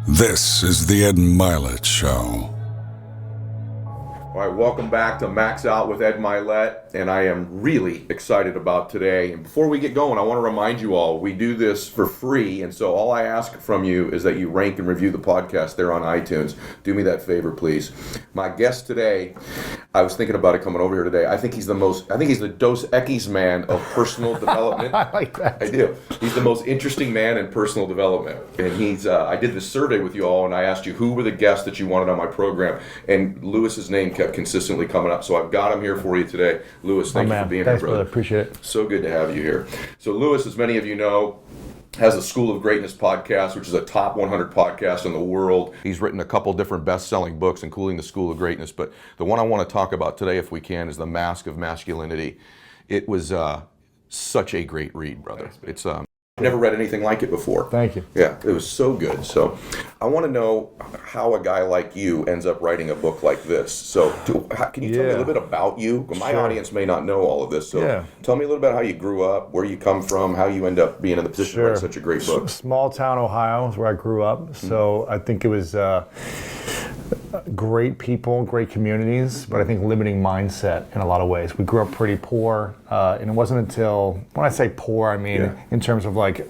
This is the Ed Mylett Show. All right, welcome back to Max Out with Ed Mylett, and I am really excited about today. And before we get going, I want to remind you all, we do this for free, and so all I ask from you is that you rank and review the podcast there on iTunes. Do me that favor, please. My guest today, I was thinking about it coming over here today. I think he's the Dos Equis man of personal development. I like that. I do. He's the most interesting man in personal development. And he's, I did this survey with you all, and I asked you who were the guests that you wanted on my program, and Lewis's name kept consistently coming up. So I've got him here for you today. Lewis, thank you for being here, brother. Appreciate it. So good to have you here. So Lewis, as many of you know, has the School of Greatness podcast, which is a top 100 podcast in the world. He's written a couple different best-selling books, including the School of Greatness. But the one I want to talk about today, if we can, is the Mask of Masculinity. It was such a great read, brother. It's I've never read anything like it before. Thank you. Yeah, it was so good. So I want to know how a guy like you ends up writing a book like this. So can you tell me a little bit about you? My audience may not know all of this. So tell me a little bit how you grew up, where you come from, how you end up being in the position to write such a great book. Small town Ohio is where I grew up. So I think it was great people, great communities, but I think limiting mindset in a lot of ways. We grew up pretty poor, and it wasn't until, when I say poor, I mean in terms of like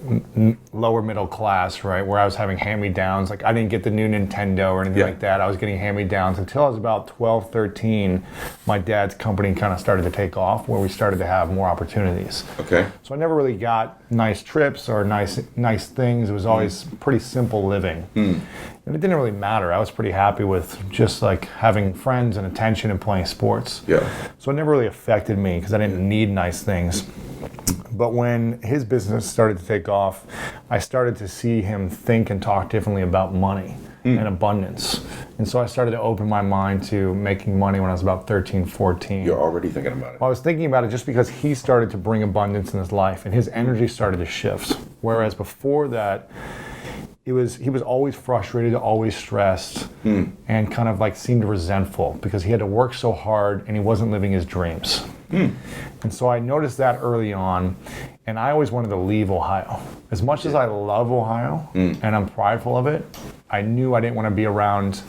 lower middle class, right, where I was having hand-me-downs. Like I didn't get the new Nintendo or anything like that. I was getting hand-me-downs until I was about 12, 13. My dad's company kind of started to take off, where we started to have more opportunities. Okay. So I never really got nice trips or nice things. It was always pretty simple living. And it didn't really matter. I was pretty happy with just like having friends and attention and playing sports. Yeah. So it never really affected me because I didn't need nice things. But when his business started to take off, I started to see him think and talk differently about money and abundance. And so I started to open my mind to making money when I was about 13, 14. You're already thinking about it. Well, I was thinking about it just because he started to bring abundance in his life and his energy started to shift. Whereas before that, he was always frustrated, always stressed, and kind of like seemed resentful because he had to work so hard and he wasn't living his dreams. And so I noticed that early on, and I always wanted to leave Ohio. As much as I love Ohio and I'm prideful of it, I knew I didn't want to be around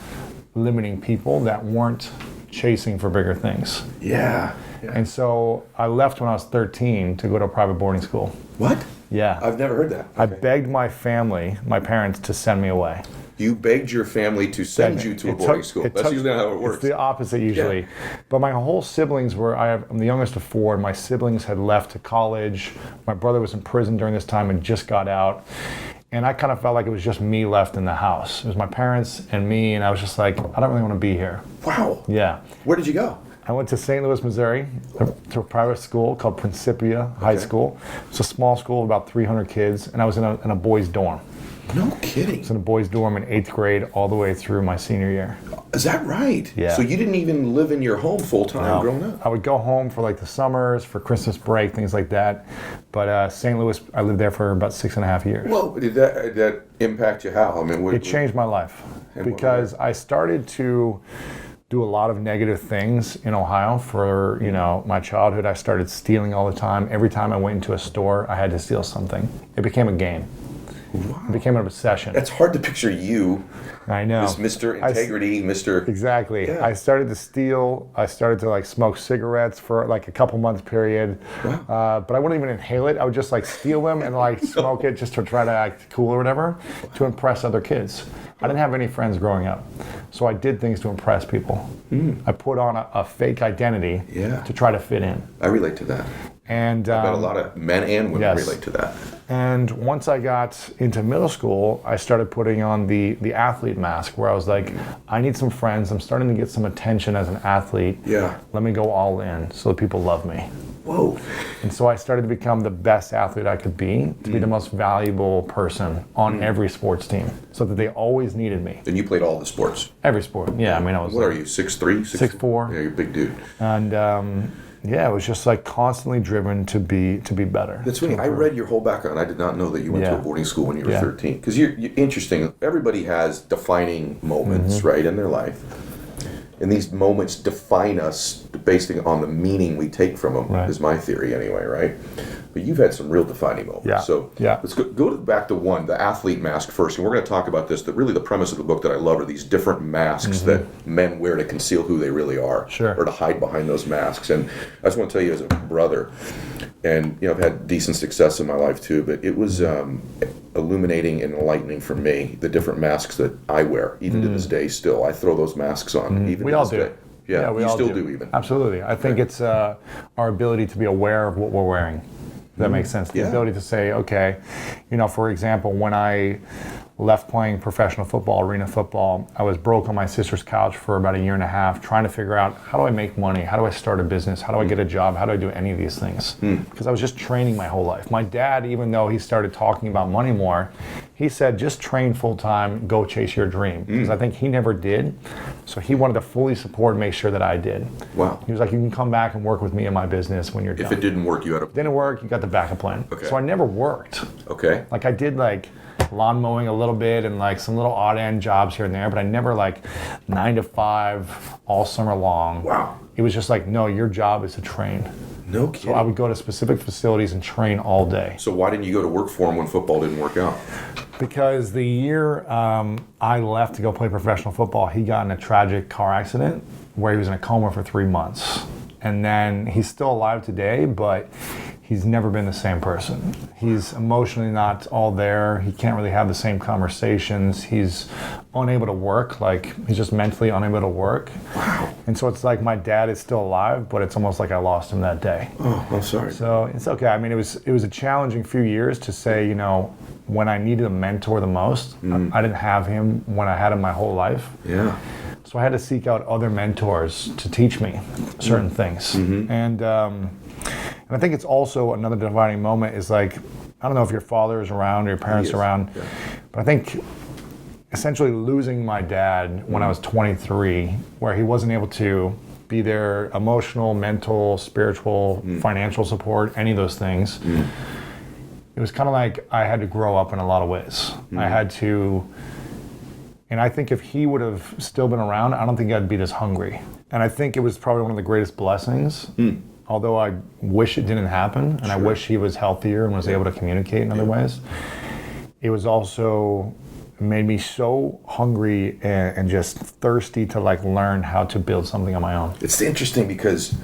limiting people that weren't chasing for bigger things. Yeah. And so I left when I was 13 to go to a private boarding school. What? Yeah. I've never heard that. Okay. I begged my parents, to send me away. You begged your family to send you to a boarding school. That's usually not how it works. It's the opposite usually. Yeah. But my whole siblings I'm the youngest of four, and my siblings had left to college. My brother was in prison during this time and just got out. And I kind of felt like it was just me left in the house. It was my parents and me, and I was just like, I don't really want to be here. Wow. Yeah. Where did you go? I went to St. Louis, Missouri, to a private school called Principia High School. It's a small school, about 300 kids, and I was in a boys' dorm. No kidding. I was in a boys' dorm in 8th grade all the way through my senior year. Is that right? Yeah. So you didn't even live in your home full-time growing up? I would go home for like the summers, for Christmas break, things like that. But St. Louis, I lived there for about 6.5 years. Well, did that impact you how? I mean, it changed my life because I started to do a lot of negative things in Ohio for, my childhood. I started stealing all the time. Every time I went into a store, I had to steal something. It became a game. Wow. It became an obsession. That's hard to picture you. I know. This Mr. Integrity, Mr. Exactly. Yeah. I started to steal. I started to smoke cigarettes for like a couple months period. Wow. But I wouldn't even inhale it. I would just steal them and smoke it just to try to act cool or whatever to impress other kids. I didn't have any friends growing up. So I did things to impress people. I put on a fake identity to try to fit in. I relate to that. And I bet a lot of men and women relate to that. And once I got into middle school, I started putting on the athlete mask, where I was like, I need some friends. I'm starting to get some attention as an athlete. Yeah. Let me go all in so that people love me. Whoa. And so I started to become the best athlete I could be, to be the most valuable person on every sports team, so that they always needed me. And you played all the sports? Every sport, yeah. I mean, I was. What are you, 6'3"? 6'4"? Yeah, you're a big dude. And it was just constantly driven to be better. That's funny. I read your whole background. I did not know that you went to a boarding school when you were 13. Because you're interesting. Everybody has defining moments, right, in their life. and these moments define us based on the meaning we take from them, Right. is my theory anyway, right? But you've had some real defining moments. Yeah. So Yeah. let's go back to one, the athlete mask first. And we're going to talk about this. That really the premise of the book that I love are these different masks that men wear to conceal who they really are. Sure. Or to hide behind those masks. And I just want to tell you as a brother, and I've had decent success in my life too, but it was illuminating and enlightening for me, the different masks that I wear, even to this day still. I throw those masks on, even We to all this do. day. Yeah, we you all still do even. Absolutely. I think it's our ability to be aware of what we're wearing. If that makes sense. The Yeah. ability to say, okay, for example, when I left playing professional football, arena football, I was broke on my sister's couch for about a year and a half, trying to figure out, how do I make money? How do I start a business? How do I get a job? How do I do any of these things? Because I was just training my whole life. My dad, even though he started talking about money more, he said, just train full time, go chase your dream. Because I think he never did. So he wanted to fully support and make sure that I did. Wow. He was like, you can come back and work with me in my business when you're done. If it didn't work, you had a... Didn't work, you got the backup plan. Okay. So I never worked. Okay. Like I did lawn mowing a little bit and some little odd end jobs here and there, but I never 9 to 5 all summer long. Wow. It was just no, your job is to train. No kidding. So I would go to specific facilities and train all day. So why didn't you go to work for him when football didn't work out? Because the year I left to go play professional football, he got in a tragic car accident where he was in a coma for 3 months. And then he's still alive today, but he's never been the same person. He's emotionally not all there. He can't really have the same conversations. He's unable to work. He's just mentally unable to work. Wow. And so it's my dad is still alive, but it's almost like I lost him that day. Oh, I'm sorry. So it's okay. I mean, it was a challenging few years to say, when I needed a mentor the most, I didn't have him when I had him my whole life. Yeah. So I had to seek out other mentors to teach me certain things. And I think it's also another defining moment is I don't know if your father is around or your parents are around, but I think essentially losing my dad when I was 23, where he wasn't able to be there, emotional, mental, spiritual, financial support, any of those things. It was kind of I had to grow up in a lot of ways. I had to, and I think if he would have still been around, I don't think I'd be this hungry. And I think it was probably one of the greatest blessings, although I wish it didn't happen, and I wish he was healthier and was able to communicate in other ways. It was also made me so hungry and just thirsty to learn how to build something on my own. It's interesting because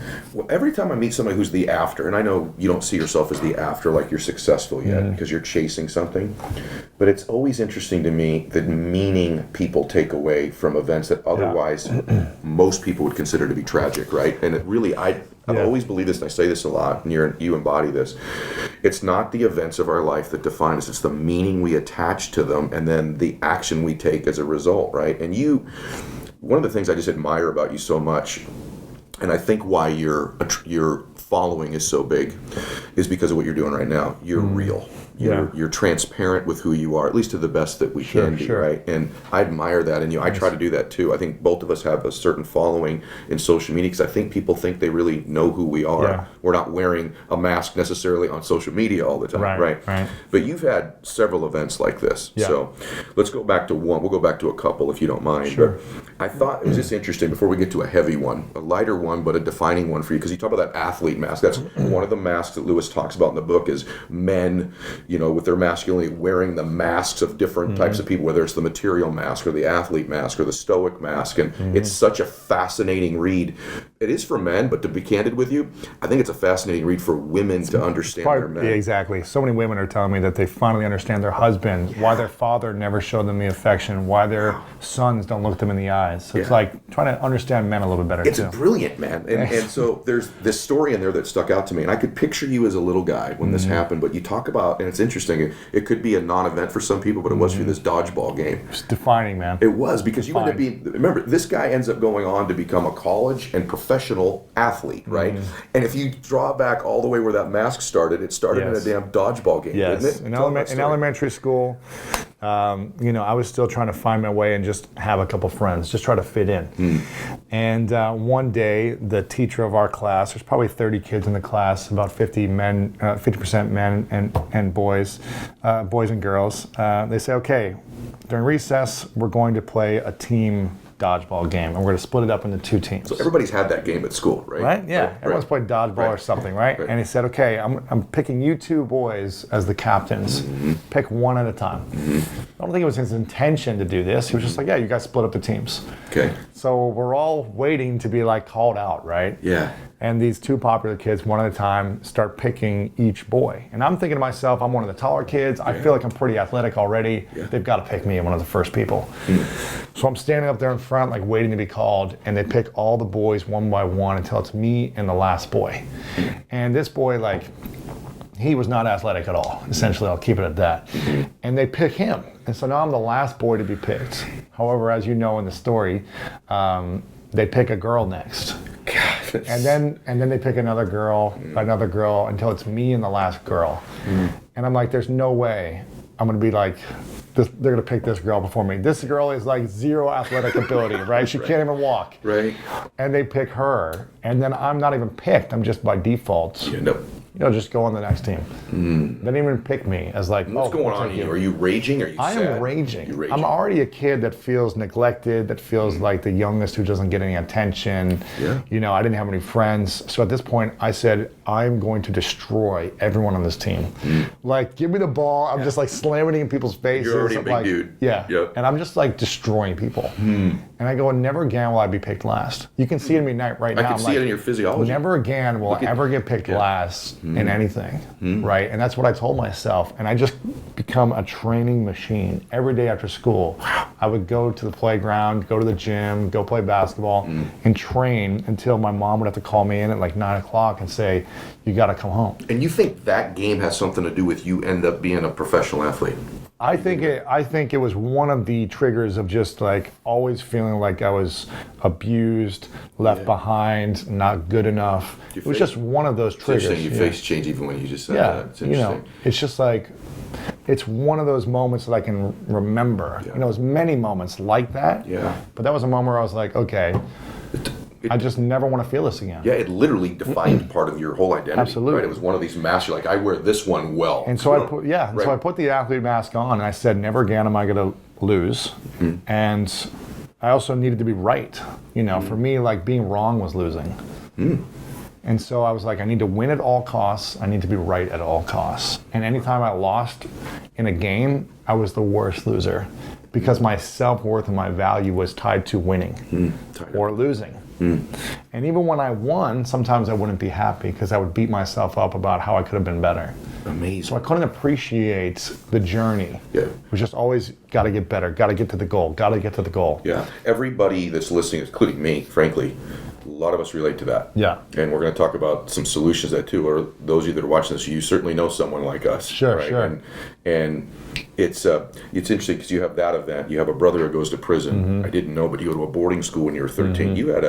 every time I meet somebody who's the after, and I know you don't see yourself as the after like you're successful yet because you're chasing something, but it's always interesting to me the meaning people take away from events that otherwise most people would consider to be tragic, right? And it really, I've always believed this, and I say this a lot, and you embody this. It's not the events of our life that define us, it's the meaning we attach to them and then the action we take as a result, right? And one of the things I just admire about you so much, and I think why your following is so big, is because of what you're doing right now. You're real. You're transparent with who you are, at least to the best that we can be, right? And I admire that in you. I try to do that too. I think both of us have a certain following in social media because I think people think they really know who we are. Yeah. We're not wearing a mask necessarily on social media all the time, right? But you've had several events like this. Yeah. So let's go back to one. We'll go back to a couple if you don't mind. Sure. But I thought it was just interesting before we get to a heavy one, a lighter one, but a defining one for you, because you talk about that athlete mask. That's one of the masks that Lewis talks about in the book is men, with their masculinity wearing the masks of different types of people, whether it's the material mask or the athlete mask or the stoic mask. And it's such a fascinating read. It is for men, but to be candid with you, I think it's a fascinating read for women to understand their men. Yeah, exactly. So many women are telling me that they finally understand their husband, why their father never showed them the affection, why their sons don't look them in the eyes. So it's trying to understand men a little bit better It's too. brilliant, man. And so there's this story in there that stuck out to me, and I could picture you as a little guy when this happened, but you talk about, and it's interesting, it could be a non-event for some people, but it was for this dodgeball game. It's defining, man. It was, because you end up being, remember, this guy ends up going on to become a college and professional athlete, right? And if you draw back all the way where that mask started, it started in a damn dodgeball game, didn't it? In elementary school, I was still trying to find my way and just have a couple friends, just try to fit in. And one day, the teacher of our class, there's probably 30 kids in the class, about 50% men and boys and girls. They say, okay, during recess, we're going to play a team dodgeball game, and we're going to split it up into 2 teams. So everybody's had that game at school, right? Right? Yeah. Everyone's played dodgeball or something, right? And he said, okay, I'm picking you 2 boys as the captains. Pick one at a time. I don't think it was his intention to do this. He was just like, yeah, you guys split up the teams. Okay. So we're all waiting to be like called out, right? Yeah. And these 2 popular kids, one at a time, start picking each boy. And I'm thinking to myself, I'm one of the taller kids. I feel like I'm pretty athletic already. Yeah. They've got to pick me, one of the first people. So I'm standing up there in front, like waiting to be called, and they pick all the boys one by one until it's me and the last boy. And this boy, like, he was not athletic at all. Essentially, I'll keep it at that. And they pick him. And so now I'm the last boy to be picked. However, as you know in the story, they pick a girl next. And then they pick another girl, until it's me and the last girl. And I'm like, there's no way I'm gonna be like, they're gonna pick this girl before me. This girl is like 0 athletic ability, right? She can't even walk. Right. And they pick her, and then I'm not even picked. I'm just by default. You end up just go on the next team. They didn't even pick me as like, what's going on here? Are you raging? Are you sad? I am raging. You're raging. I'm already a kid that feels neglected, that feels like the youngest who doesn't get any attention. Yeah. I didn't have any friends. So at this point, I said, I'm going to destroy everyone on this team. Like, give me the ball. I'm just like slamming it in people's faces. You're already a I'm big like, dude. Yeah. Yep. And I'm just like destroying people. And I go, never again will I be picked last. You can see it in me right now. I can see it in your physiology. Never again will I ever get picked last in anything. Right? And that's what I told myself. And I just become a training machine. Every day after school, I would go to the playground, go to the gym, go play basketball, and train until my mom would have to call me in at like 9 o'clock and say, you got to come home. And you think that game has something to do with you end up being a professional athlete? I think it was one of the triggers of just like always feeling like I was abused, left behind, not good enough. It was just one of those triggers. It's interesting. Your face changed even when you just said that. It's interesting. It's just like, it's one of those moments that I can remember. There's many moments like that. Yeah. But that was a moment where I was like, okay, I just never want to feel this again. Yeah, it literally defined part of your whole identity. Absolutely. Right? It was one of these masks. You're like, I wear this one well. And so so I put the athlete mask on, and I said, never again am I going to lose. And I also needed to be right. For me, like being wrong was losing. And so I was like, I need to win at all costs. I need to be right at all costs. And anytime I lost in a game, I was the worst loser because my self-worth and my value was tied to winning or losing. And even when I won, sometimes I wouldn't be happy because I would beat myself up about how I could have been better. Amazing. So I couldn't appreciate the journey. Yeah. It was just always got to get better, got to get to the goal, got to get to the goal. Yeah. Everybody that's listening, including me, frankly, a lot of us relate to that. Yeah. And we're going to talk about some solutions that too, or those of you that are watching this, you certainly know someone like us. Sure, right? sure. And it's interesting because you have that event. You have a brother who goes to prison. I didn't know, but you go to a boarding school when you were 13. You had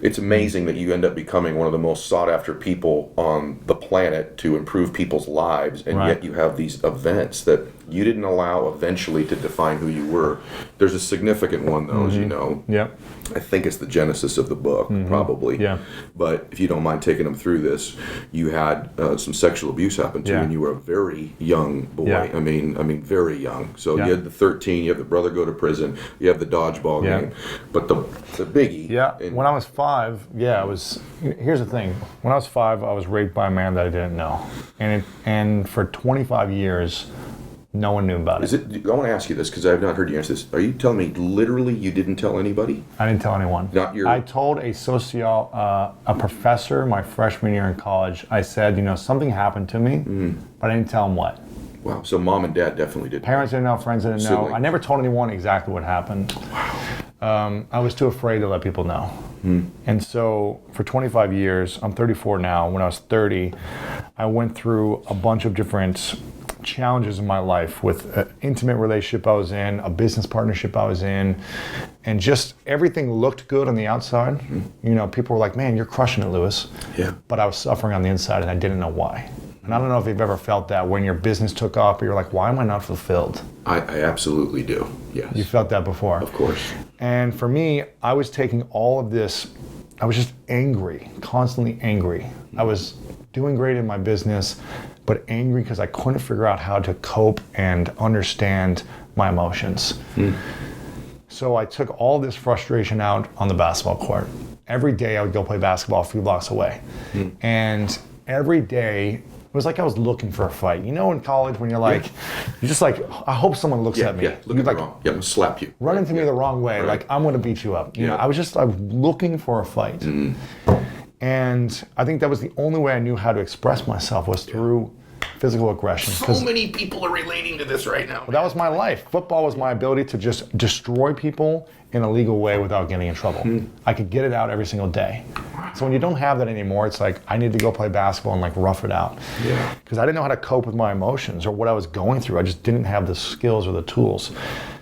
it's amazing that you end up becoming one of the most sought after people on the planet to improve people's lives, and yet you have these events that you didn't allow eventually to define who you were. There's a significant one though, as you know. Yep. I think it's the genesis of the book, probably. Yeah. But if you don't mind taking them through this, you had some sexual abuse happen to you, and you were a very young boy. Yeah. I mean, very young. So you had the 13, you have the brother go to prison, you have the dodgeball game, but the biggie. Yeah. When I was 5, here's the thing. When I was 5, I was raped by a man that I didn't know, and for 25 years. No one knew about it. I want to ask you this because I have not heard you answer this. Are you telling me literally you didn't tell anybody? I didn't tell anyone. I told a professor my freshman year in college. I said, something happened to me, but I didn't tell him what. Wow. So mom and dad definitely did. Parents didn't know, friends didn't know. I never told anyone exactly what happened. Wow. I was too afraid to let people know. And so for 25 years, I'm 34 now. When I was 30, I went through a bunch of different challenges in my life with an intimate relationship I was in, a business partnership I was in, and just everything looked good on the outside. People were like, man, you're crushing it, Lewis. Yeah. But I was suffering on the inside and I didn't know why. And I don't know if you've ever felt that when your business took off, but you're like, why am I not fulfilled? I absolutely do, yes. You felt that before? Of course. And for me, I was taking all of this, I was just angry, constantly angry. I was doing great in my business, but angry because I couldn't figure out how to cope and understand my emotions. So I took all this frustration out on the basketball court. Every day I would go play basketball a few blocks away. And every day, it was like I was looking for a fight. You know, in college when you're like, you're just like, I hope someone looks at me. Yeah, look at me wrong. Yeah, I'm gonna slap you. Run into me the wrong way. Right. Like, I'm gonna beat you up. You know, I was looking for a fight. And I think that was the only way I knew how to express myself was through physical aggression. So many people are relating to this right now. Well, that was my life. Football was my ability to just destroy people in a legal way without getting in trouble. I could get it out every single day. So when you don't have that anymore, it's like I need to go play basketball and like rough it out. Yeah. Because I didn't know how to cope with my emotions or what I was going through. I just didn't have the skills or the tools.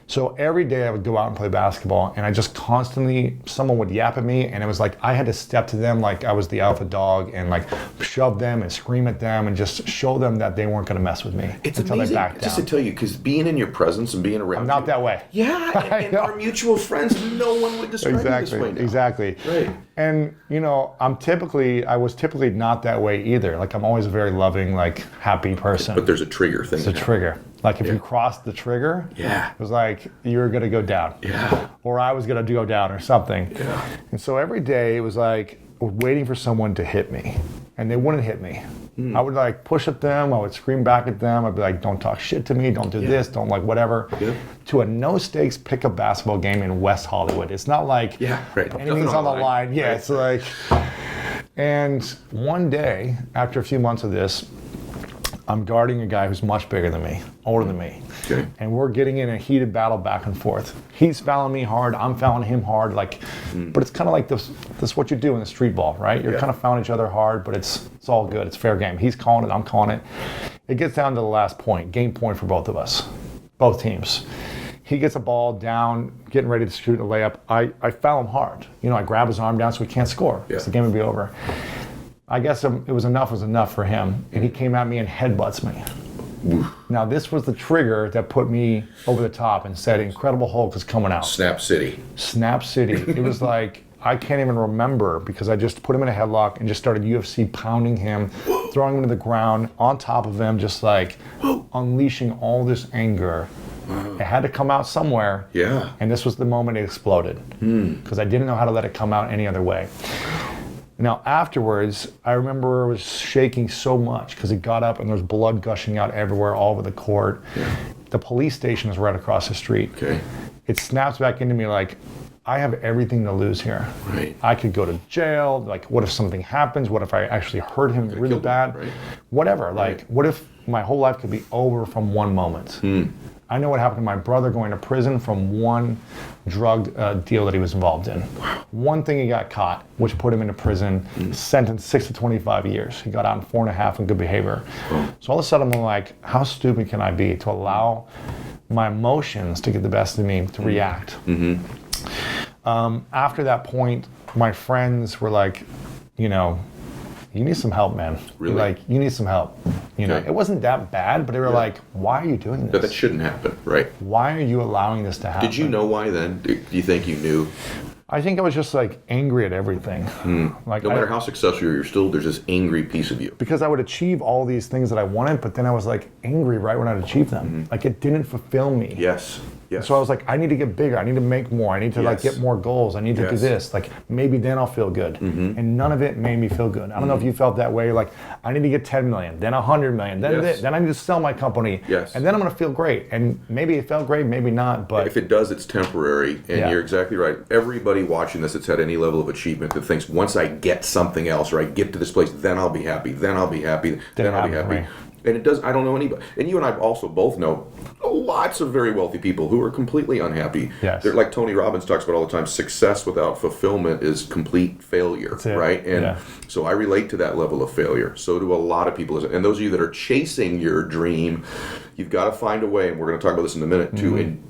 So every day I would go out and play basketball, and I just constantly, someone would yap at me, and it was like I had to step to them like I was the alpha dog and like shove them and scream at them and just show them that they weren't going to mess with me until amazing, they backed down. just to tell you, because being in your presence and being around I'm not you, that way. Yeah, and our mutual friends, no one would describe you this way now. Exactly. Right. And you know, I was typically not that way either. Like I'm always a very loving, like happy person. But there's a trigger thing. It's a trigger. Like if you crossed the trigger, it was like you were gonna go down. Yeah. Or I was gonna go down or something. Yeah. And so every day it was like waiting for someone to hit me. And they wouldn't hit me. I would like push at them, I would scream back at them, I'd be like, don't talk shit to me, don't do this, don't like whatever. Yeah. To a no stakes pickup basketball game in West Hollywood. It's not like anything's on the line. Yeah, it's like, and one day, after a few months of this, I'm guarding a guy who's much bigger than me, older than me. Okay. And we're getting in a heated battle back and forth. He's fouling me hard, I'm fouling him hard, like, but it's kind of like this what you do in the street ball, right? You're kind of fouling each other hard, but it's all good, it's fair game. He's calling it, I'm calling it. It gets down to the last point, game point for both of us, both teams. He gets a ball down, getting ready to shoot a layup. I foul him hard. You know, I grab his arm down so he can't score, because the game would be over. I guess it was enough for him, and he came at me and headbutts me. Now this was the trigger that put me over the top and said, Incredible Hulk is coming out. Snap City. Snap City. It was like, I can't even remember because I just put him in a headlock and just started UFC pounding him, throwing him to the ground, on top of him, just like unleashing all this anger. It had to come out somewhere. Yeah. And this was the moment it exploded because I didn't know how to let it come out any other way. Now afterwards, I remember I was shaking so much because he got up and there was blood gushing out everywhere, all over the court. Yeah. The police station is right across the street. Okay. It snaps back into me like, I have everything to lose here. Right. I could go to jail. Like, what if something happens? What if I actually hurt him really bad? Right. Whatever. Like, what if my whole life could be over from one moment? I know what happened to my brother going to prison from one drug deal that he was involved in. One thing he got caught, which put him into prison, sentenced 6 to 25 years. He got out in 4.5 in good behavior. So all of a sudden I'm like, how stupid can I be to allow my emotions to get the best of me, to react? After that point, my friends were like, you know, you need some help, man. Really? Like, you need some help. You know, it wasn't that bad, but they were like, why are you doing this? That shouldn't happen, right? Why are you allowing this to happen? Did you know why then? Do you think you knew? I think I was just like angry at everything. Like, no matter how successful you're still, there's this angry piece of you. Because I would achieve all these things that I wanted, but then I was like angry right when I'd achieve them. Like it didn't fulfill me. Yes. Yes. So I was like, I need to get bigger. I need to make more. I need to like get more goals. I need to do this. Like maybe then I'll feel good. And none of it made me feel good. I don't know if you felt that way. Like I need to get 10 million, then 100 million, then this, then I need to sell my company. And then I'm going to feel great. And maybe it felt great, maybe not. But if it does, it's temporary. And you're exactly right. Everybody watching this that's had any level of achievement that thinks once I get something else or I get to this place, then I'll be happy. Then I'll be happy. Then I'll be happy. Right. And it does. I don't know anybody. And you and I also both know lots of very wealthy people who are completely unhappy. They're like Tony Robbins talks about all the time. Success without fulfillment is complete failure, right? And so I relate to that level of failure. So do a lot of people. And those of you that are chasing your dream, you've got to find a way. And we're going to talk about this in a minute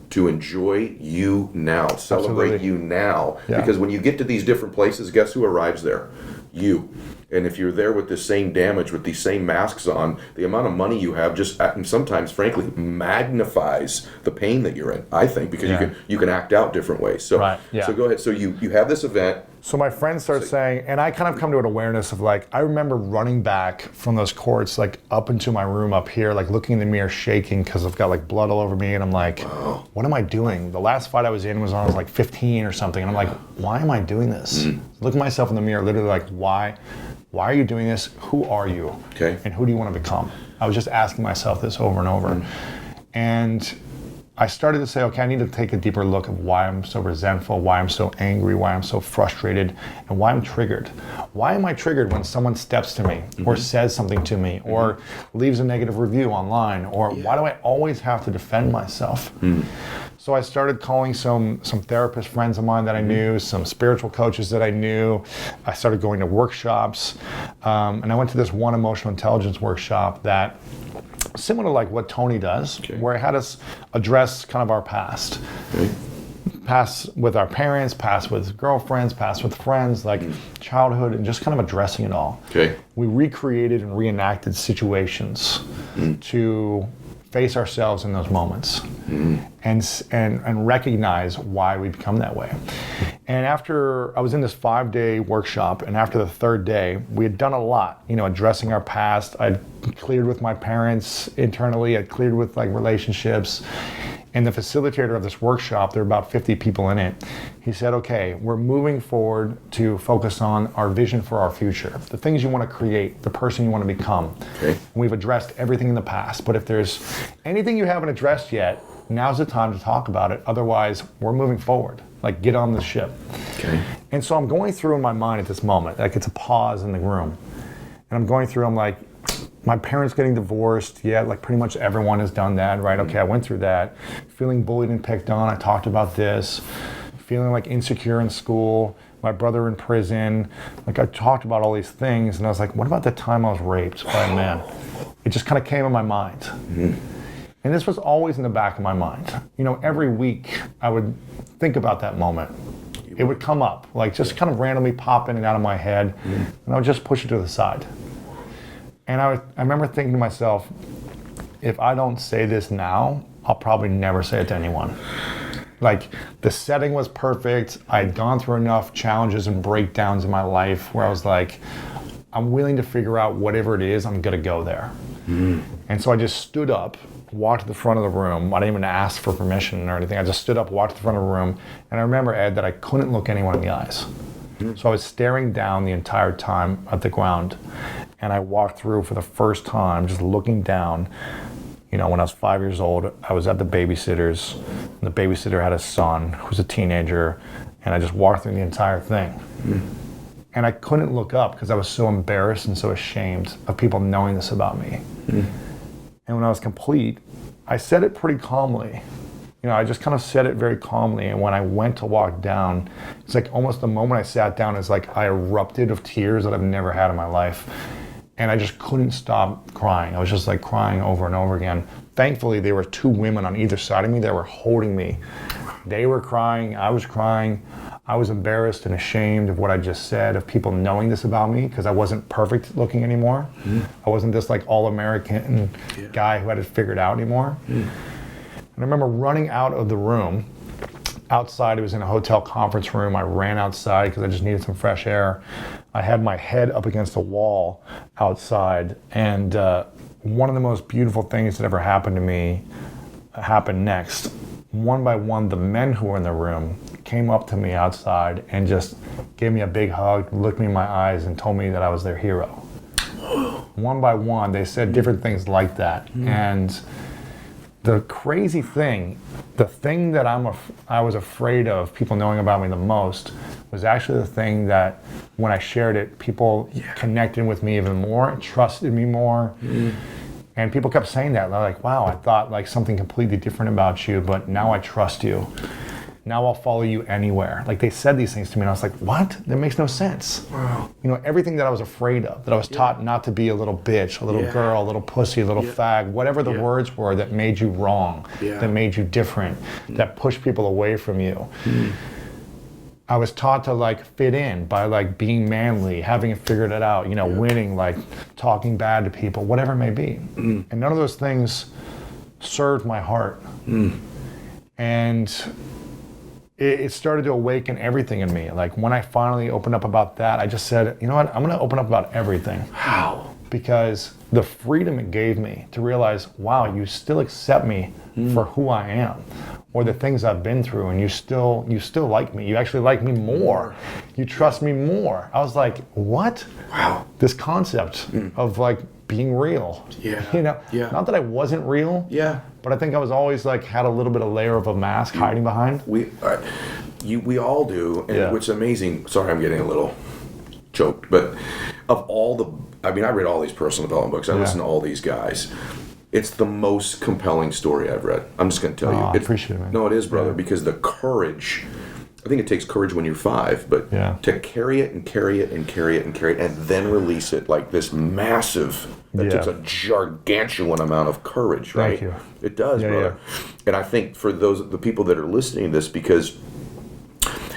to enjoy you now, celebrate you now. Because when you get to these different places, guess who arrives there? You. And if you're there with the same damage, with these same masks on, the amount of money you have just, and sometimes, frankly, magnifies the pain that you're in, I think, because you can act out different ways. So, so go ahead. So you have this event. So my friends start saying, and I kind of come to an awareness of like, I remember running back from those courts, like up into my room up here, like looking in the mirror, shaking because I've got like blood all over me. And I'm like, what am I doing? The last fight I was in was when I was like 15 or something. And I'm like, why am I doing this? Look at myself in the mirror, literally like, why are you doing this? Who are you? Okay. And who do you want to become? I was just asking myself this over and over. And I started to say, okay, I need to take a deeper look of why I'm so resentful, why I'm so angry, why I'm so frustrated, and why I'm triggered. Why am I triggered when someone steps to me or says something to me or leaves a negative review online? Or why do I always have to defend myself? So I started calling some therapist friends of mine that I knew, some spiritual coaches that I knew. I started going to workshops. And I went to this one emotional intelligence workshop that similar to like what Tony does, where it had us address kind of our past. Past with our parents, past with girlfriends, past with friends, like childhood, and just kind of addressing it all. We recreated and reenacted situations to face ourselves in those moments and recognize why we become that way. And after I was in this 5-day workshop, and after the 3rd day, we had done a lot, addressing our past. I'd cleared with my parents internally, I'd cleared with like relationships. And the facilitator of this workshop, there were about 50 people in it, he said, okay, we're moving forward to focus on our vision for our future, the things you want to create, the person you want to become. And we've addressed everything in the past, but if there's anything you haven't addressed yet, now's the time to talk about it. Otherwise, we're moving forward. Like, get on the ship. And so I'm going through in my mind at this moment, like it's a pause in the room. And I'm going through, I'm like, my parents getting divorced, like pretty much everyone has done that, right? Okay, I went through that. Feeling bullied and picked on, I talked about this. Feeling like insecure in school, my brother in prison. Like I talked about all these things, and I was like, what about the time I was raped by a man? It just kind of came in my mind. And this was always in the back of my mind. Every week I would think about that moment. It would come up, like just kind of randomly pop in and out of my head, and I would just push it to the side. And I remember thinking to myself, if I don't say this now, I'll probably never say it to anyone. Like, the setting was perfect. I'd gone through enough challenges and breakdowns in my life where I was like, I'm willing to figure out whatever it is, I'm gonna go there. And so I just stood up, walked to the front of the room. I didn't even ask for permission or anything. I just stood up, walked to the front of the room. And I remember, Ed, that I couldn't look anyone in the eyes. So I was staring down the entire time at the ground. And I walked through for the first time, just looking down. When I was 5 years old, I was at the babysitter's. And the babysitter had a son who was a teenager. And I just walked through the entire thing. And I couldn't look up because I was so embarrassed and so ashamed of people knowing this about me. And when I was complete, I said it pretty calmly. I just kind of said it very calmly. And when I went to walk down, it's like almost the moment I sat down, it's like I erupted of tears that I've never had in my life. And I just couldn't stop crying. I was just like crying over and over again. Thankfully, there were 2 women on either side of me that were holding me. They were crying, I was crying. I was embarrassed and ashamed of what I just said, of people knowing this about me, because I wasn't perfect looking anymore. I wasn't this like all-American guy who had it figured out anymore. And I remember running out of the room. Outside, it was in a hotel conference room. I ran outside because I just needed some fresh air. I had my head up against the wall outside, and one of the most beautiful things that ever happened to me happened next. One by one, the men who were in the room came up to me outside and just gave me a big hug, looked me in my eyes, and told me that I was their hero. One by one, they said different things like that. And the crazy thing, the thing that I was afraid of people knowing about me the most was actually the thing that when I shared it, people connected with me even more, trusted me more. And people kept saying that. They're like, wow, I thought like something completely different about you, but now I trust you. Now I'll follow you anywhere. Like they said these things to me and I was like, what? That makes no sense. Wow. Everything that I was afraid of, that I was taught not to be a little bitch, a little girl, a little pussy, a little fag, whatever the words were that made you wrong, that made you different, that pushed people away from you. I was taught to like fit in by like being manly, having it figured it out, winning, like talking bad to people, whatever it may be. And none of those things served my heart. And it started to awaken everything in me. Like when I finally opened up about that, I just said, you know what, I'm gonna open up about everything. How? Because the freedom it gave me to realize, wow, you still accept me for who I am, or the things I've been through, and you still like me. You actually like me more. You trust me more. I was like, what? Wow. This concept of like being real. Yeah. You know, Yeah. not that I wasn't real. Yeah. But I think I was always like had a little bit of layer of a mask hiding behind. We all do, and which is amazing. Sorry, I'm getting a little choked, but of all the, I mean, I read all these personal development books. I listen to all these guys. It's the most compelling story I've read. I'm just going to tell you. I appreciate it, man. No, it is, brother, because the courage. I think it takes courage when you're 5, but to carry it and carry it and carry it and carry it and then release it like this massive. That takes a gargantuan amount of courage, right? Thank you. It does, brother. And I think for the people that are listening to this, because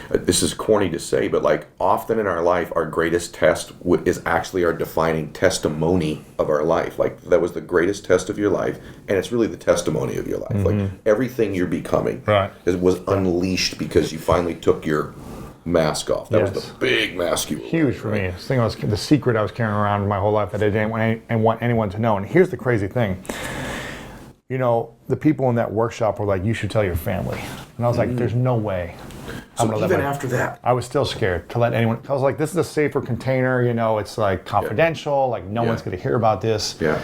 this is corny to say, but like often in our life, our greatest test is actually our defining testimony of our life. Like that was the greatest test of your life, and it's really the testimony of your life. Like everything you're becoming was unleashed because you finally took your mask off. That was the big mask you were huge for me. This thing was the secret I was carrying around my whole life that I didn't want anyone to know. And here's the crazy thing. You know, the people in that workshop were like, you should tell your family. And I was like, there's no way. So even after that, I was still scared to let anyone. I was like, this is a safer container. You know, it's like confidential. Like no one's going to hear about this. Yeah.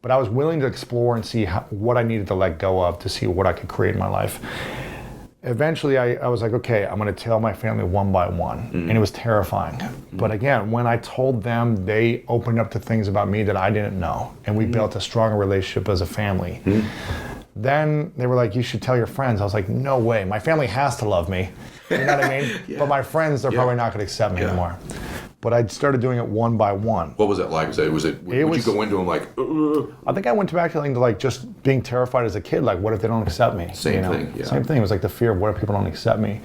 But I was willing to explore and see what I needed to let go of to see what I could create in my life. Eventually, I was like, okay, I'm going to tell my family one by one. And it was terrifying. But again, when I told them, they opened up to things about me that I didn't know. And we built a stronger relationship as a family. Then they were like, you should tell your friends. I was like, no way. My family has to love me. You know what I mean? But my friends, they're probably not going to accept me anymore. But I started doing it one by one. What was that like? Would you go into them like, I think I went back to like just being terrified as a kid. Like, what if they don't accept me? Same thing, yeah. Same thing. It was like the fear of what if people don't accept me.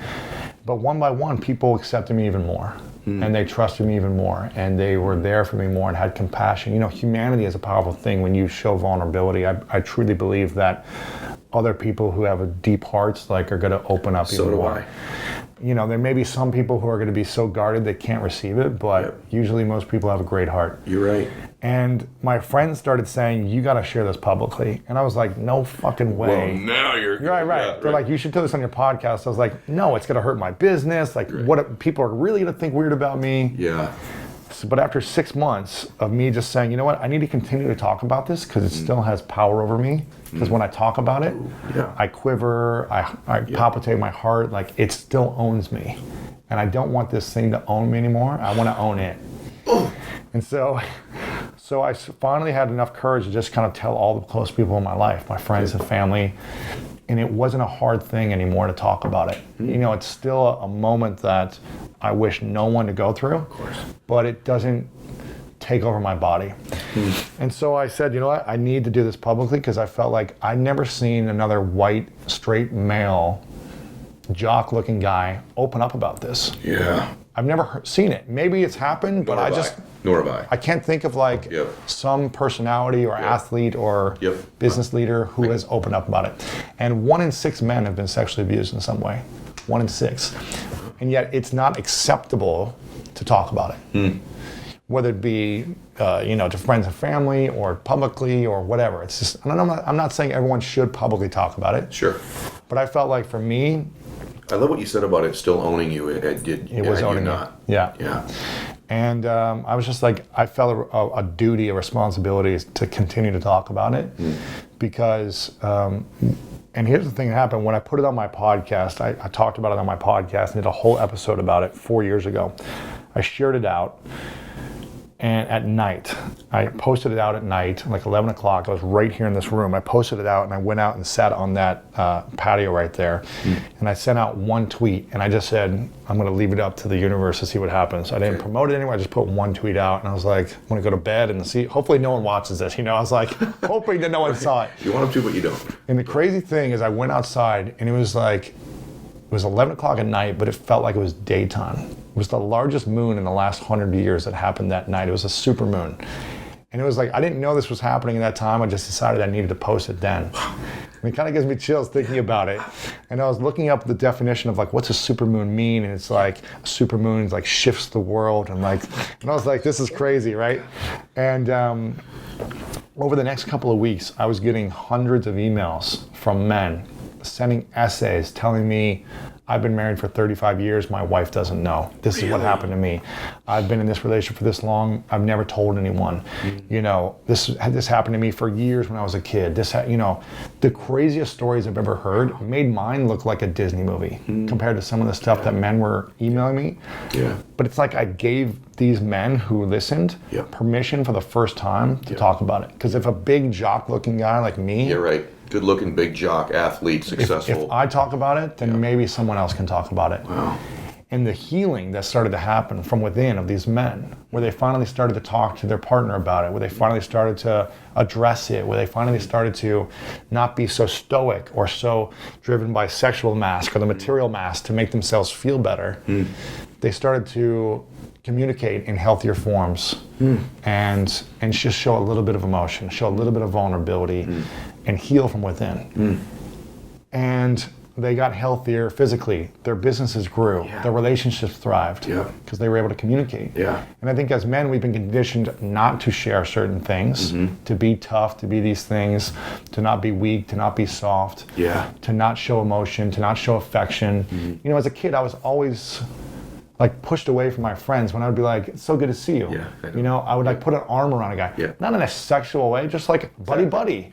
But one by one, people accepted me even more. And they trusted me even more. And they were there for me more and had compassion. You know, humanity is a powerful thing when you show vulnerability. I truly believe that other people who have a deep hearts like are going to open up even more. So do I. You know, there may be some people who are going to be so guarded they can't receive it, but usually most people have a great heart. You're right. And my friends started saying, you got to share this publicly. And I was like, no fucking way. Well, now you're right. Yeah, They're like, you should tell this on your podcast. I was like, no, it's going to hurt my business. Like, what people are really going to think weird about me. Yeah. But after 6 months of me just saying, you know what, I need to continue to talk about this because it still has power over me. Because when I talk about it, I quiver, I palpitate my heart, like it still owns me. And I don't want this thing to own me anymore. I want to own it. And so I finally had enough courage to just kind of tell all the close people in my life, my friends and family. And it wasn't a hard thing anymore to talk about it. You know, it's still a moment that I wish no one to go through, of course, but it doesn't take over my body. And so I said, you know what, I need to do this publicly because I felt like I'd never seen another white, straight male, jock-looking guy open up about this. Yeah. I've never seen it. Maybe it's happened, but Nor have I. I can't think of like some personality or athlete or business leader who has opened up about it. And 1 in 6 men have been sexually abused in some way. 1 in 6. And yet it's not acceptable to talk about it. Whether it be, to friends and family or publicly or whatever. It's just, I'm not saying everyone should publicly talk about it. Sure. But I felt like for me, I love what you said about it still owning you. It was owning me. Yeah. And I was just like, I felt a duty, a responsibility to continue to talk about it because, and here's the thing that happened. When I put it on my podcast, I talked about it on my podcast and did a whole episode about it 4 years ago. I shared it out. And at night, I posted it out at night, like 11 o'clock. I was right here in this room. I posted it out and I went out and sat on that patio right there. And I sent out one tweet and I just said, I'm going to leave it up to the universe to see what happens. I didn't promote it anywhere. I just put one tweet out and I was like, I'm going to go to bed and see. Hopefully no one watches this. You know, I was like, hoping that no one saw it. You want them to, but you don't. And the crazy thing is I went outside and it was 11 o'clock at night, but it felt like it was daytime. It was the largest moon in the last 100 years that happened that night. It was a super moon. And it was like, I didn't know this was happening at that time. I just decided I needed to post it then. And it kind of gives me chills thinking about it. And I was looking up the definition of like, what's a supermoon mean? And it's like, a supermoon like shifts the world. And I was like, this is crazy, right? And over the next couple of weeks, I was getting hundreds of emails from men sending essays telling me, I've been married for 35 years, my wife doesn't know. This is what happened to me. I've been in this relationship for this long, I've never told anyone. You know, this happened to me for years when I was a kid. The craziest stories I've ever heard made mine look like a Disney movie compared to some of the stuff that men were emailing me. Yeah. But it's like I gave these men who listened permission for the first time to talk about it. Because if a big jock looking guy like me, you're right. Good looking, big jock, athlete, successful. If I talk about it, then maybe someone else can talk about it. Wow. And the healing that started to happen from within of these men, where they finally started to talk to their partner about it, where they finally started to address it, where they finally started to not be so stoic or so driven by sexual mask or the material mask to make themselves feel better. They started to communicate in healthier forms and just show a little bit of emotion, show a little bit of vulnerability, and heal from within. And they got healthier physically. Their businesses grew. Their relationships thrived because they were able to communicate. And I think as men, we've been conditioned not to share certain things, to be tough, to be these things, to not be weak, to not be soft, to not show emotion, to not show affection. You know, as a kid, I was always like pushed away from my friends when I would be like, it's so good to see you. You know, I would like put an arm around a guy. Not in a sexual way, just like buddy.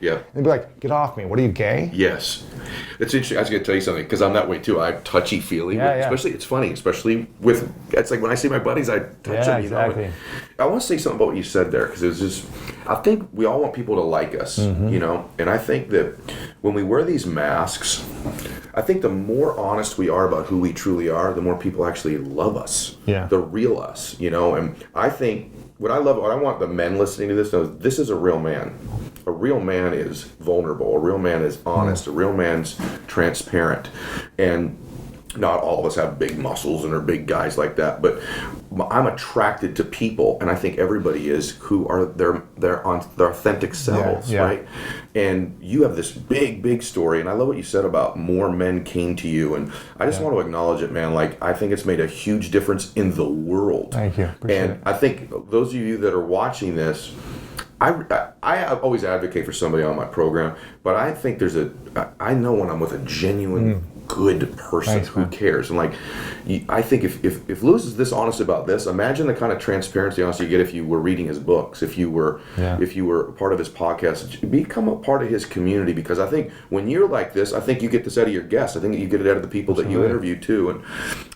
And they'd be like, get off me. What are you, gay? Yes. It's interesting. I was going to tell you something because I'm that way too. I'm touchy-feely. Especially, it's funny, especially with, it's like when I see my buddies, I touch them, you know. I want to say something about what you said there because it was just, I think we all want people to like us, you know. And I think that when we wear these masks, I think the more honest we are about who we truly are, the more people actually love us, the real us, you know. And I think what I want the men listening to this to know, this is a real man. A real man is vulnerable. A real man is honest. A real man's transparent. And not all of us have big muscles and are big guys like that, but I'm attracted to people, and I think everybody is, who are their authentic selves, right? And you have this big story, and I love what you said about more men came to you, and I just want to acknowledge it, man. Like, I think it's made a huge difference in the world. Thank you. Appreciate it. I think those of you that are watching this, I always advocate for somebody on my program, but I think I know when I'm with a genuine good person who cares. And like, I think if Lewis is this honest about this, imagine the kind of transparency and honesty you get if you were reading his books, if you were part of his podcast, become a part of his community. Because I think when you're like this, I think you get this out of your guests. I think you get it out of the people that you interview too. And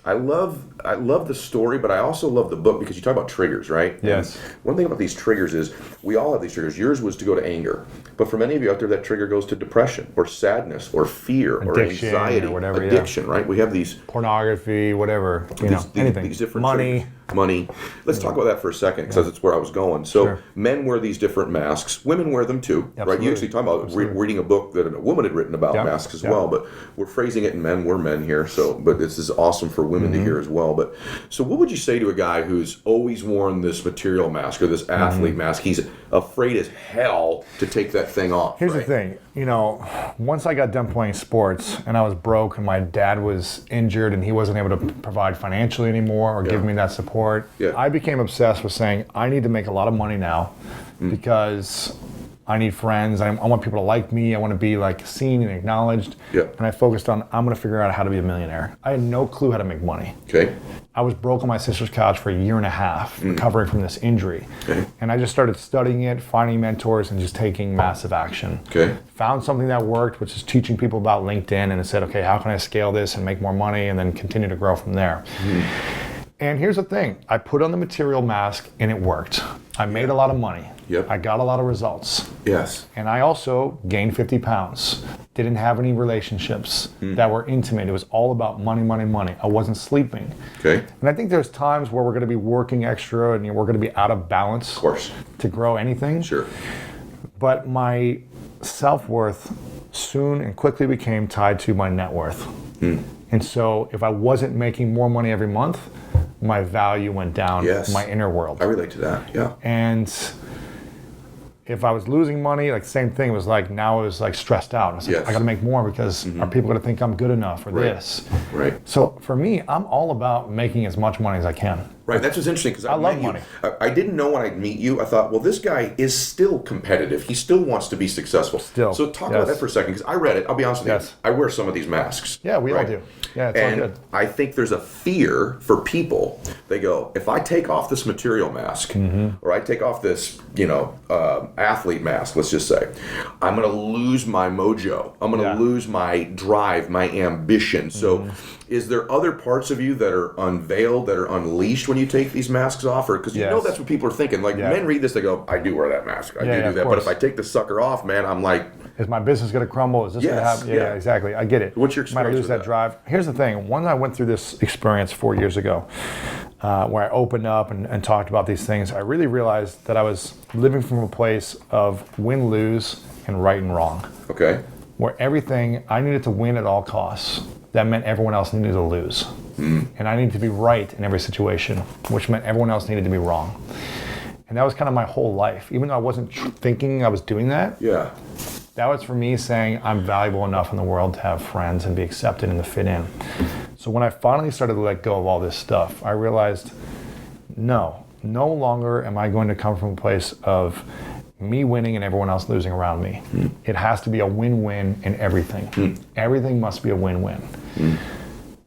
I love the story, but I also love the book because you talk about triggers, right? Yes. And one thing about these triggers is we all have these triggers. Yours was to go to anger, but for many of you out there, that trigger goes to depression or sadness or fear addiction, or anxiety, or whatever, addiction, right? We have these pornography, whatever, anything. These different money. triggers. Money. Let's talk about that for a second because that's where I was going. So men wear these different masks. Women wear them too, right? You actually talk about reading a book that a woman had written about masks as well, but we're phrasing it in men. We're men here, but this is awesome for women to hear as well. But so what would you say to a guy who's always worn this material mask or this athlete mask? He's afraid as hell to take that thing off. Here's the thing, once I got done playing sports and I was broke and my dad was injured and he wasn't able to provide financially anymore or give me that support, I became obsessed with saying, I need to make a lot of money now because I need friends. I want people to like me. I want to be like seen and acknowledged. And I focused on, I'm going to figure out how to be a millionaire. I had no clue how to make money. I was broke on my sister's couch for a year and a half, recovering from this injury. And I just started studying it, finding mentors, and just taking massive action. Found something that worked, which is teaching people about LinkedIn, and I said, okay, how can I scale this and make more money and then continue to grow from there? And here's the thing, I put on the material mask and it worked. I made a lot of money. I got a lot of results. And I also gained 50 pounds. Didn't have any relationships that were intimate. It was all about money, money, money. I wasn't sleeping. And I think there's times where we're going to be working extra and we're going to be out of balance to grow anything. But my self-worth soon and quickly became tied to my net worth. And so if I wasn't making more money every month, my value went down in my inner world. I relate to that, And if I was losing money, like same thing. It was like, now I was like stressed out. I was like, Yes. I got to make more because are people going to think I'm good enough or this? Right. So for me, I'm all about making as much money as I can. Right, that's what's interesting because I love money. I didn't know when I'd meet you. I thought, well, this guy is still competitive. He still wants to be successful. Still, So talk about that for a second because I read it. I'll be honest with Yes. you. I wear some of these masks. Yeah, we all right? do. Yeah, it's and all good. I think there's a fear for people. They go, if I take off this material mask, or I take off this, athlete mask, let's just say, I'm going to lose my mojo. I'm going to lose my drive, my ambition. So, is there other parts of you that are unveiled, that are unleashed when you take these masks off? Or because you know that's what people are thinking. Like men read this, they go, "I do wear that mask. I do that." But if I take the sucker off, man, I'm like, is my business going to crumble? Is this going to happen? Yeah, exactly. I get it. What's your experience Might lose with that that? drive. Here's the thing. Once I went through this experience 4 years ago, where I opened up and talked about these things, I really realized that I was living from a place of win-lose and right and wrong. okay, Where everything, I needed to win at all costs. That meant everyone else needed to lose. And I needed to be right in every situation, which meant everyone else needed to be wrong. And that was kind of my whole life. Even though I wasn't thinking I was doing that, yeah, that was for me saying I'm valuable enough in the world to have friends and be accepted and to fit in. So when I finally started to let go of all this stuff, I realized, no longer am I going to come from a place of me winning and everyone else losing around me. It has to be a win-win in everything. Everything must be a win-win.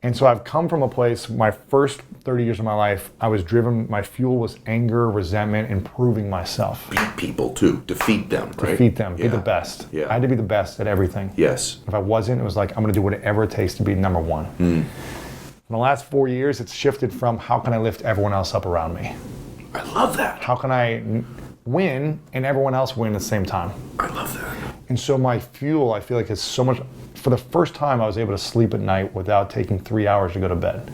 And so I've come from a place, my first 30 years of my life, I was driven, my fuel was anger, resentment, and proving myself. beat people too, defeat them, right? Defeat them, be the best. Yeah. I had to be the best at everything. Yes. If I wasn't, it was like, I'm gonna do whatever it takes to be number one. In the last 4 years, it's shifted from how can I lift everyone else up around me? I love that. How can I win and everyone else win at the same time? I love that. And so my fuel, I feel like, is so much. For the first time, I was able to sleep at night without taking 3 hours to go to bed.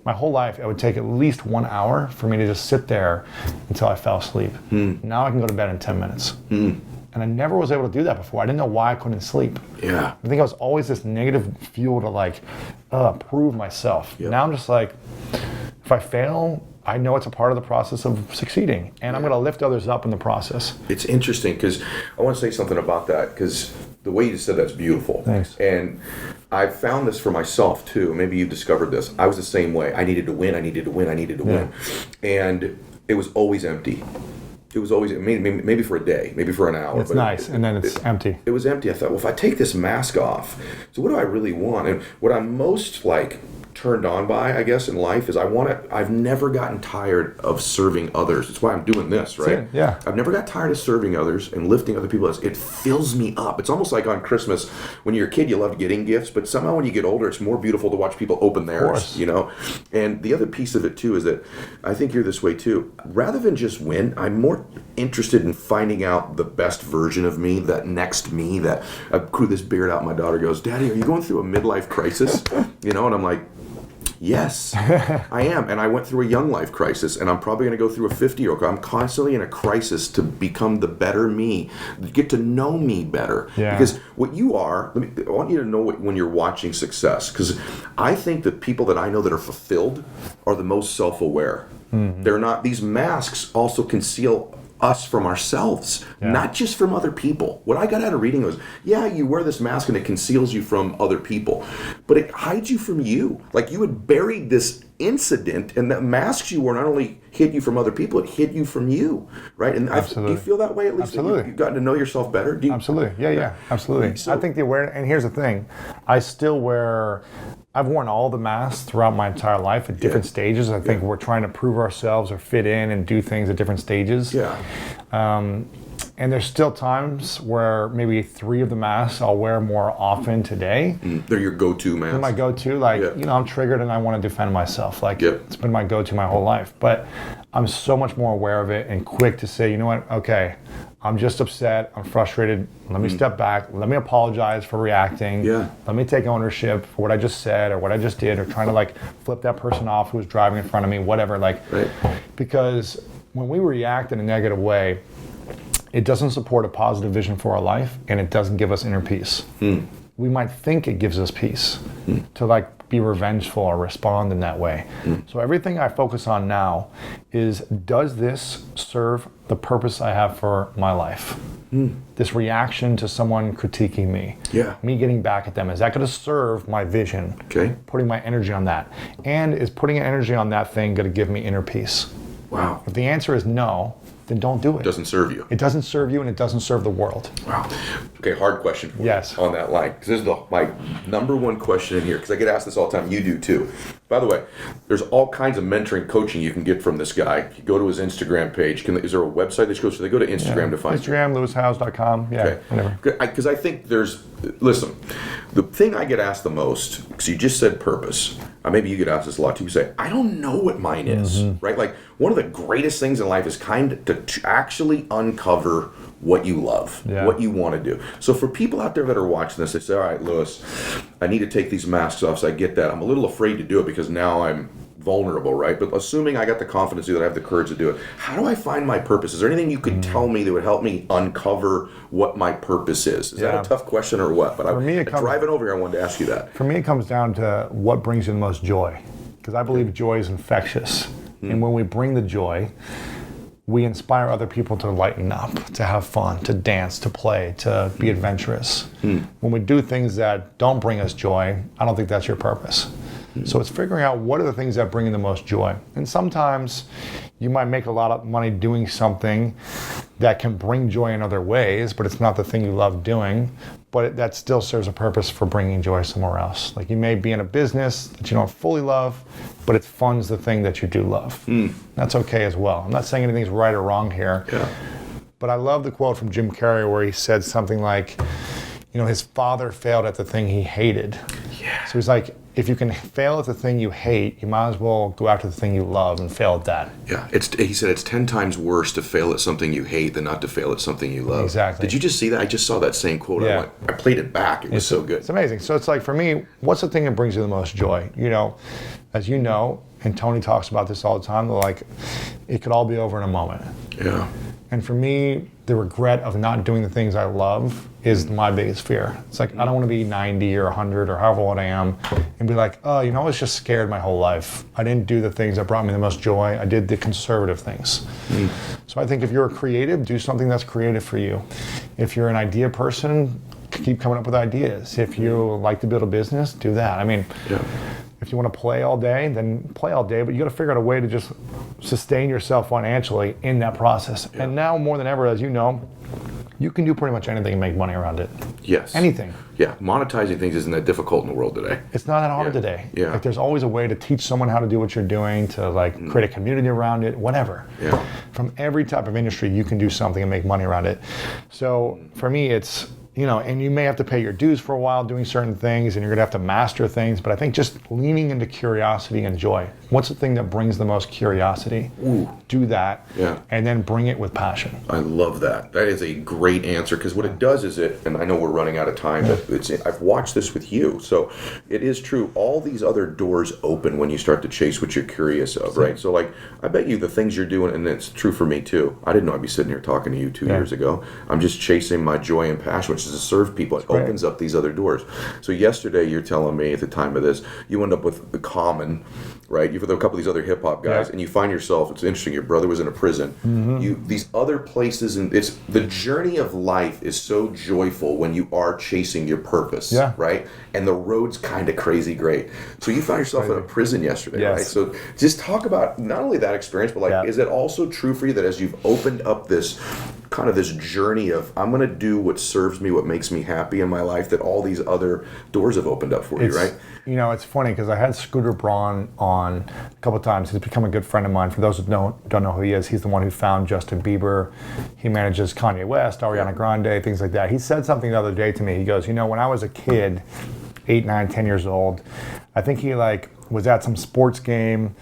My whole life, it would take at least 1 hour for me to just sit there until I fell asleep. Now I can go to bed in 10 minutes. And I never was able to do that before. I didn't know why I couldn't sleep. Yeah. I think I was always this negative fuel to like prove myself. Yep. Now I'm just like, if I fail, I know it's a part of the process of succeeding, and I'm going to lift others up in the process. It's interesting because I want to say something about that because the way you said that's beautiful. Thanks. And I've found this for myself too. Maybe you've discovered this. I was the same way. I needed to win. I needed to win. I needed to win. And it was always empty. It was always, maybe for a day, maybe for an hour. It's nice, and then it's empty. It was empty. I thought, well, if I take this mask off, so what do I really want? And what I'm most like turned on by, I guess, in life is I've never gotten tired of serving others. That's why I'm doing this, right? Yeah. I've never got tired of serving others and lifting other people. It fills me up. It's almost like on Christmas, when you're a kid, you love getting gifts, but somehow when you get older, it's more beautiful to watch people open theirs, And the other piece of it too is that I think you're this way too. Rather than just win, I'm more interested in finding out the best version of me, that next me, that I grew this beard out. My daughter goes, "Daddy, are you going through a midlife crisis?" And I'm like, yes, I am. And I went through a young life crisis, and I'm probably going to go through a 50-year-old. I'm constantly in a crisis to become the better me, get to know me better. Yeah. Because what you are, I want you to know when you're watching success, because I think the people that I know that are fulfilled are the most self-aware. They're not, these masks also conceal us from ourselves, not just from other people. What I got out of reading was, you wear this mask and it conceals you from other people, but it hides you from you. Like you had buried this incident, and the masks you wore not only hid you from other people, it hid you from you, right? And do you feel that way at least? Absolutely. You've gotten to know yourself better? Absolutely. Yeah, absolutely. So, I think the awareness, and here's the thing, I've worn all the masks throughout my entire life at different stages. I think we're trying to prove ourselves or fit in and do things at different stages. Yeah. And there's still times where maybe 3 of the masks I'll wear more often today. They're your go-to masks. They're my go-to. I'm triggered and I want to defend myself. It's been my go-to my whole life. But I'm so much more aware of it and quick to say, you know what, okay, I'm just upset, I'm frustrated, let me step back, let me apologize for reacting, let me take ownership for what I just said or what I just did, or trying to flip that person off who was driving in front of me, whatever, because when we react in a negative way, it doesn't support a positive vision for our life, and it doesn't give us inner peace. we might think it gives us peace to like be revengeful or respond in that way. So everything I focus on now is, does this serve the purpose I have for my life? This reaction to someone critiquing me, me getting back at them, is that going to serve my vision? Okay. Putting my energy on that. And is putting energy on that thing going to give me inner peace? Wow. If the answer is no, then don't do it. It doesn't serve you. It doesn't serve you, and it doesn't serve the world. Wow. Okay, hard question for Yes. you on that line. Because this is my number one question in here, because I get asked this all the time. You do too. By the way, there's all kinds of mentoring coaching you can get from this guy. You go to his Instagram page. Is there a website that goes to? They go to Instagram to find Instagram, lewishouse.com. Yeah, okay. Whatever. Because I think listen, the thing I get asked the most, because you just said purpose. Maybe you get asked this a lot too. You say, I don't know what mine is, right? Like, one of the greatest things in life is to actually uncover what you love, what you want to do. So for people out there that are watching this, they say, all right, Lewis, I need to take these masks off. So I get that. I'm a little afraid to do it because now I'm vulnerable, right? But assuming I got the confidence that I have the courage to do it, how do I find my purpose? Is there anything you could tell me that would help me uncover what my purpose is? Is that a tough question or what? But driving over here, I wanted to ask you that. For me, it comes down to what brings you the most joy. Because I believe joy is infectious. And when we bring the joy, we inspire other people to lighten up, to have fun, to dance, to play, to be adventurous. When we do things that don't bring us joy, I don't think that's your purpose. So it's figuring out what are the things that bring you the most joy. And sometimes you might make a lot of money doing something that can bring joy in other ways, but it's not the thing you love doing, but that still serves a purpose for bringing joy somewhere else. Like, you may be in a business that you don't fully love, but it funds the thing that you do love. That's okay as well. I'm not saying anything's right or wrong here, but I love the quote from Jim Carrey where he said something like, his father failed at the thing he hated. So he's like, if you can fail at the thing you hate, you might as well go after the thing you love and fail at that. Yeah, he said it's 10 times worse to fail at something you hate than not to fail at something you love. Exactly. Did you just see that? I just saw that same quote. Yeah. I played it back. It was so good. It's amazing. So it's like, for me, what's the thing that brings you the most joy? As you know, and Tony talks about this all the time, like, it could all be over in a moment. Yeah. And for me, the regret of not doing the things I love is my biggest fear. It's like, I don't want to be 90 or 100 or however old I am and be like, oh, I was just scared my whole life. I didn't do the things that brought me the most joy. I did the conservative things. So I think if you're a creative, do something that's creative for you. If you're an idea person, keep coming up with ideas. If you like to build a business, do that. If you want to play all day, then play all day, but you got to figure out a way to just sustain yourself financially in that process. And now more than ever, as you know, you can do pretty much anything and make money around it. Yes. Anything. Yeah, monetizing things isn't that difficult in the world today. It's not that hard today. Yeah. Like, there's always a way to teach someone how to do what you're doing, to create a community around it, whatever. Yeah. From every type of industry, you can do something and make money around it. So for me, it's, and you may have to pay your dues for a while doing certain things, and you're gonna have to master things, but I think just leaning into curiosity and joy. What's the thing that brings the most curiosity? Do that, and then bring it with passion. I love that. That is a great answer, because what it does is and I know we're running out of time, but I've watched this with you, so it is true. All these other doors open when you start to chase what you're curious of, right? So, like, I bet you the things you're doing, and it's true for me too. I didn't know I'd be sitting here talking to you 2 years ago. I'm just chasing my joy and passion, which is to serve people. It opens up these other doors. So yesterday, you're telling me at the time of this, you end up with the Common, right? You've with a couple of these other hip hop guys, and you find yourself. It's interesting. Your brother was in a prison. These other places, and it's the journey of life is so joyful when you are chasing your purpose, right? And the road's kind of crazy great. So you found yourself in a prison yesterday, right? So just talk about not only that experience, but like, is it also true for you that as you've opened up this kind of this journey of I'm going to do what serves me, what makes me happy in my life, that all these other doors have opened up for you, right? It's funny because I had Scooter Braun on a couple of times. He's become a good friend of mine. For those who don't know who he is, he's the one who found Justin Bieber. He manages Kanye West, Ariana Grande, things like that. He said something the other day to me. He goes, when I was a kid, 8, 9, 10 years old, I think he was at some sports game,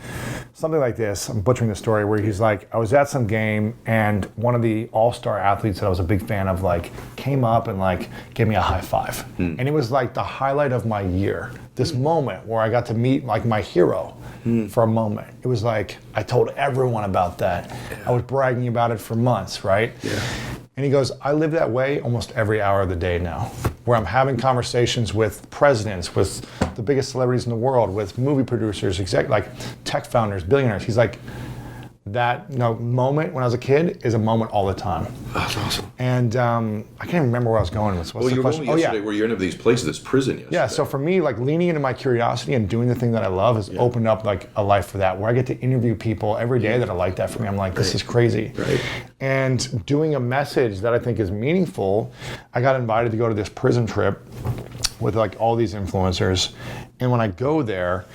something like this. I'm butchering the story, where he's like, I was at some game and one of the all-star athletes that I was a big fan of came up and gave me a high five. And it was like the highlight of my year. This moment where I got to meet my hero for a moment. It was like, I told everyone about that. I was bragging about it for months, right? And he goes, I live that way almost every hour of the day now, where I'm having conversations with presidents, with the biggest celebrities in the world, with movie producers, like tech founders, billionaires. He's like, that moment when I was a kid is a moment all the time. That's awesome. And I can't even remember where I was going with. Well, you were going yesterday where you're into these places, this prison yesterday. Yeah, so for me, like leaning into my curiosity and doing the thing that I love has opened up like a life for that, where I get to interview people every day that are like that for me. I'm like, this is crazy. Right. And doing a message that I think is meaningful, I got invited to go to this prison trip with like all these influencers. And when I go there,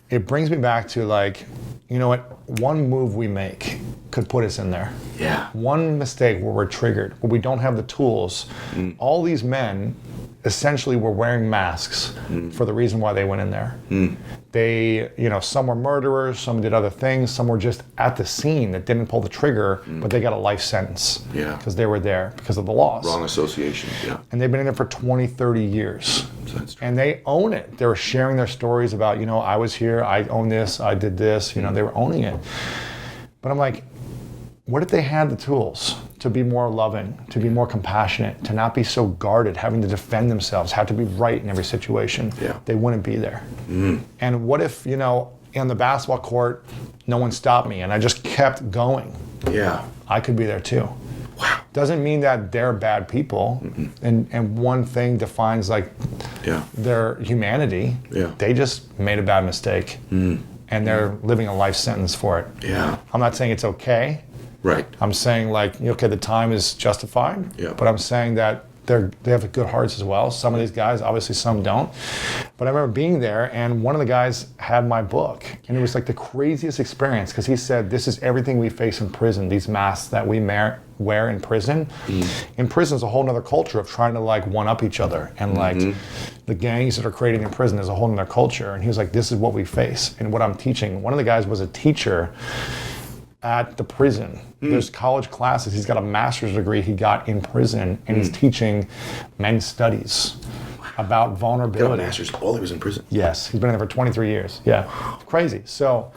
it brings me back to like, you know what, one move we make could put us in there. Yeah. One mistake where we're triggered, where we don't have the tools. All these men essentially were wearing masks for the reason why they went in there. They, some were murderers, some did other things, some were just at the scene that didn't pull the trigger, but they got a life sentence. Yeah. Because they were there because of the laws. Wrong association, yeah. And they've been in there for 20, 30 years. And they own it. They were sharing their stories about, I was here, I own this, I did this, they were owning it. But I'm like, what if they had the tools to be more loving, to be more compassionate, to not be so guarded, having to defend themselves, have to be right in every situation? Yeah. They wouldn't be there. And what if, in the basketball court, no one stopped me and I just kept going? Yeah. I could be there too. Wow. Doesn't mean that they're bad people, and one thing defines like their humanity. Yeah. They just made a bad mistake, and they're living a life sentence for it. Yeah. I'm not saying it's okay. Right. I'm saying like, okay, the time is justified. Yeah. But I'm saying that they have good hearts as well. Some of these guys, obviously some don't. But I remember being there, and one of the guys had my book, and it was like the craziest experience because he said, this is everything we face in prison, these masks that we wear in prison. In prison is a whole nother culture of trying to like one-up each other, and like the gangs that are creating in prison is a whole nother culture. And he was like, this is what we face. And what I'm teaching, one of the guys was a teacher at the prison. There's college classes. He's got a master's degree he got in prison, and he's teaching men's studies about vulnerability. Got a master's while he was in prison. Yes, he's been in there for 23 years. Yeah, crazy. So,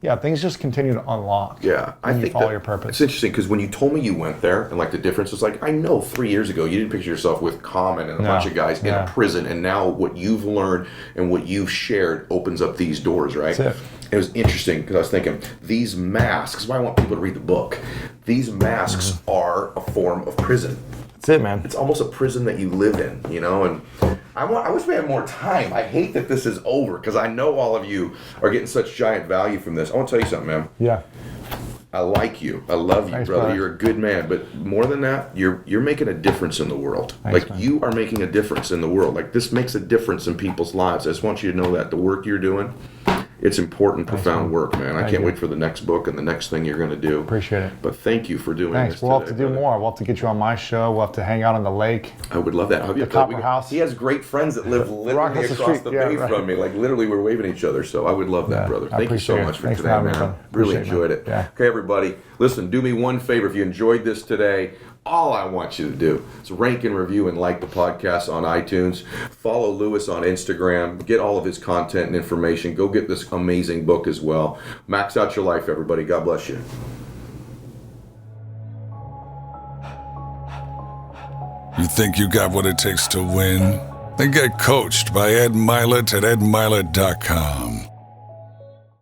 yeah, things just continue to unlock. Yeah, I think you follow your purpose. It's interesting because when you told me you went there and like the difference was like, I know 3 years ago you didn't picture yourself with Common and a bunch of guys in a prison, and now what you've learned and what you've shared opens up these doors, right? That's it. It was interesting because I was thinking, these masks, why I want people to read the book, these masks are a form of prison. That's it, man. It's almost a prison that you live in, and I wish we had more time. I hate that this is over because I know all of you are getting such giant value from this. I want to tell you something, man. Yeah. I like you. I love you, Thanks, brother. You're a good man. But more than that, you're making a difference in the world. Thanks, man. Man. You are making a difference in the world. Like, this makes a difference in people's lives. I just want you to know that. The work you're doing, it's important, profound work, man. I can't wait for the next book and the next thing you're going to do. Appreciate it. But thank you for doing Thanks. this We'll today, have to do brother. more. We'll have to get you on my show. We'll have to hang out on the lake. I would love that. The Copper House. He has great friends that live literally across the bay from me. Like, literally, we're waving at each other. So I would love that, brother. Thank you so much for today, man. Really enjoyed it. Yeah. Okay, everybody. Listen, do me one favor. If you enjoyed this today, all I want you to do is rank and review and like the podcast on iTunes. Follow Lewis on Instagram. Get all of his content and information. Go get this amazing book as well. Max out your life, everybody. God bless you. You think you got what it takes to win? Then get coached by Ed Mylett at edmylett.com.